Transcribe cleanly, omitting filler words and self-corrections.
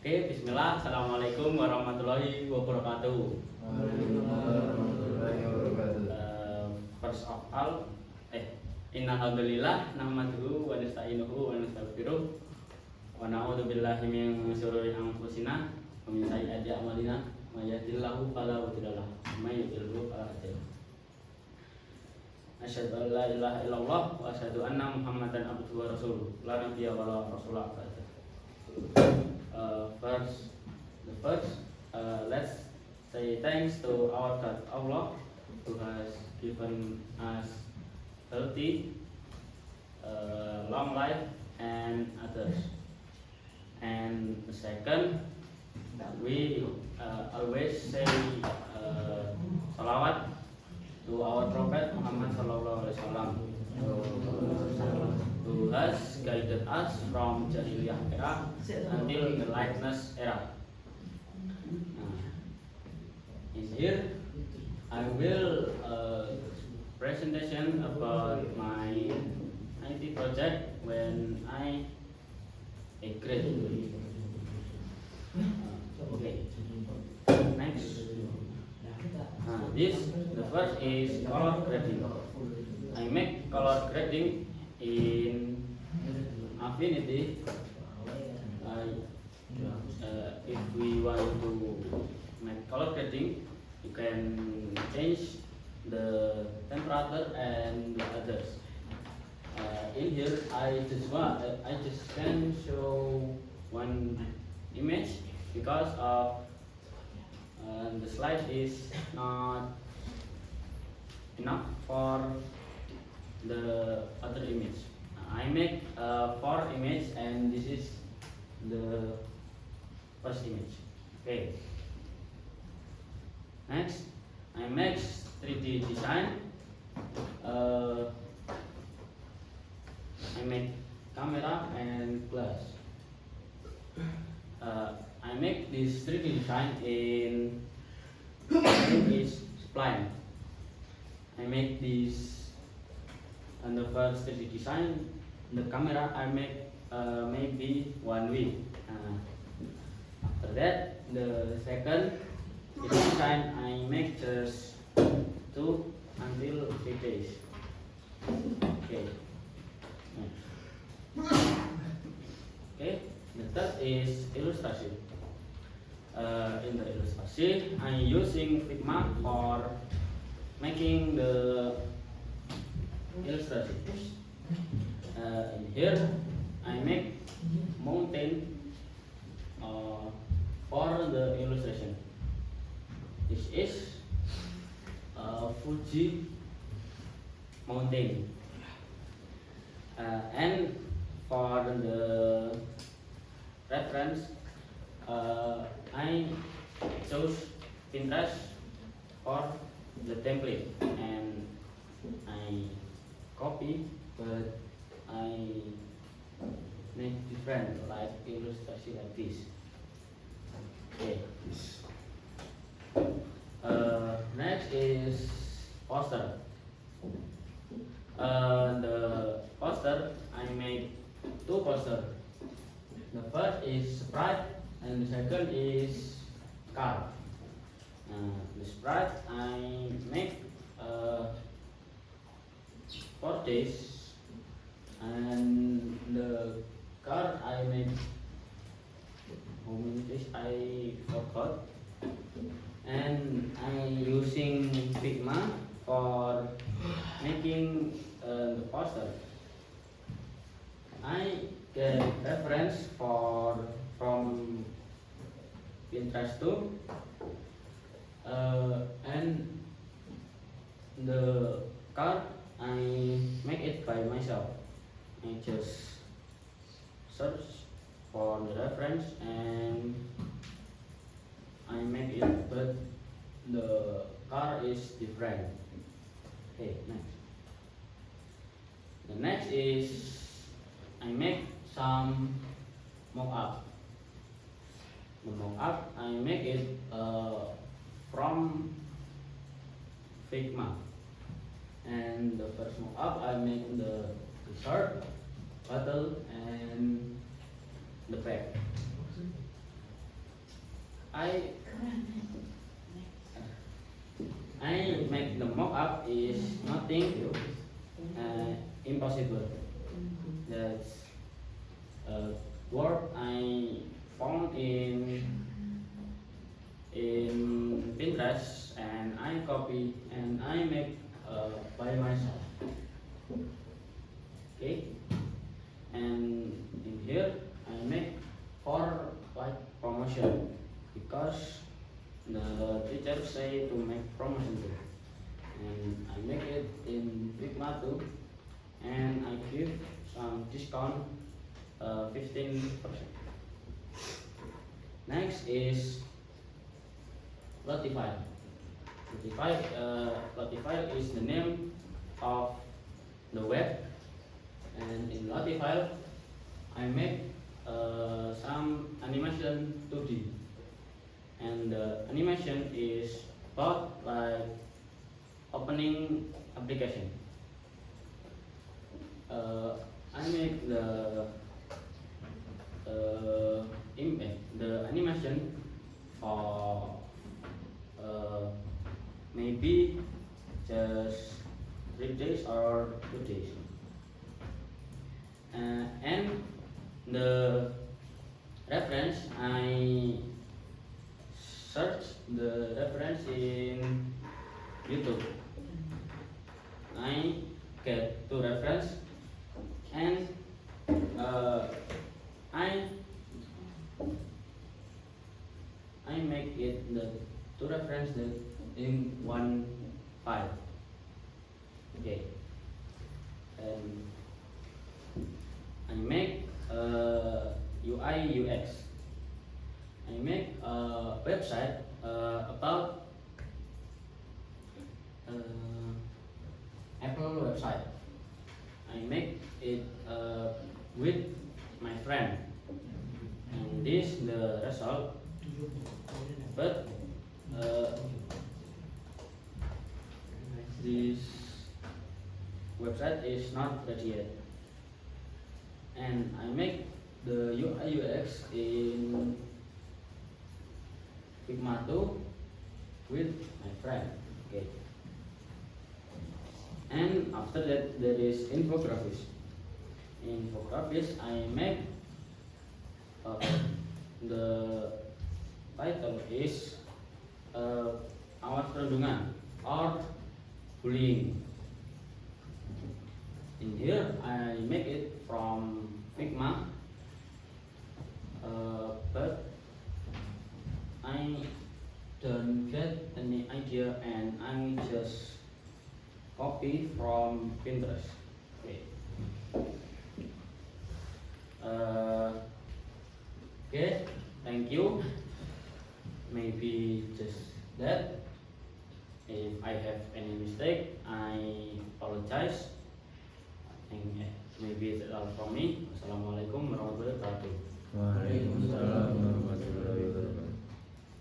Oke, bismillah. Assalamualaikum warahmatullahi wabarakatuh. Warahmatullahi wabarakatuh. First of all, innalhamdulillah nahmaduhu wa nasta'inuhu wa nastaghfiruh wa na'udzu billahi min syururi anfusina wa min sayyiati a'malina may yahdihillahu fala mudilla lahu wa may yudlil fala hadiya lahu. Asyhadu an la ilaha illallah wa asyhadu anna Muhammadan abduhu wa rasuluh. La nabiyya wa la rasulah ba'da. Let's say thanks to our God Allah who has given us healthy, long life and others. And the second, we always say salawat to our Prophet Muhammad Sallallahu Alaihi Wasallam, who has guided us from Jahiliyah era until the Lightness era. Is here I will presentation about my IT project when I graduate. Okay. Next. The first is color grading. I make color grading in Affinity. If we want to make color grading, you can change the temperature and the others. In here, I just can show one image because of the slide is not enough for the other image. I make 4 images and this is the first image. Okay. Next, I make 3D design. I make camera and glass. I make this 3D design in is spline. I make this on the first 3D design. The camera I make maybe 1 week. After that, the second design I make just 2 until 3 days. Okay. Okay. The third is illustration. In the illustration, I'm using Figma for making the illustration. In here, I make mountain for the illustration. This is Fuji mountain, and for the reference, I chose Pinterest for the template and I copy, but I make different like illustration like this. Okay. Next is poster. The poster I made 2 posters. The first is Sprite and the second is car. The Sprite I make 4 days and the car I made how many days I forgot, and I using Figma for making the poster. I get reference from Pinterest too, and the car I make it by myself. I just search for the reference and I make it, but the car is different. Okay, next. The next is I make some mock-up. The mock-up I make it from Figma. And the first mock-up I make the shirt, bottle, and the bag. I I make the mock-up is nothing impossible. That's a word I found in Pinterest, and I copy and I make by myself. Okay, and in here I make for like promotion because the teacher say to make promotion too, and I make it in Figma too, and I give some discount 15%. Next is Lottify. Lottify is the name of the web, and in Lottify I make some animation 2D, and the animation is about like opening application. I make the animation for maybe just 3 days or 2 days, and the reference I search the reference in YouTube. I get two reference, and I make it the two reference in one file. Okay, and I make UI UX. I make a website about Apple website. I make it with my friend, and this the result. But this website is not ready yet, and I make the UI UX in Figma 2 with my friend. Okay, and after that there is infographics. In infographics I make the title is Awas Perundungan or Bullying. In here I make it from Figma, but I don't get any idea, and I just copy from Pinterest. Okay. Okay, thank you. Maybe just that. If I have any mistake, I apologize. And maybe that's all from me. Assalamualaikum warahmatullahi wabarakatuh. Waalaikumsalam warahmatullahi wabarakatuh.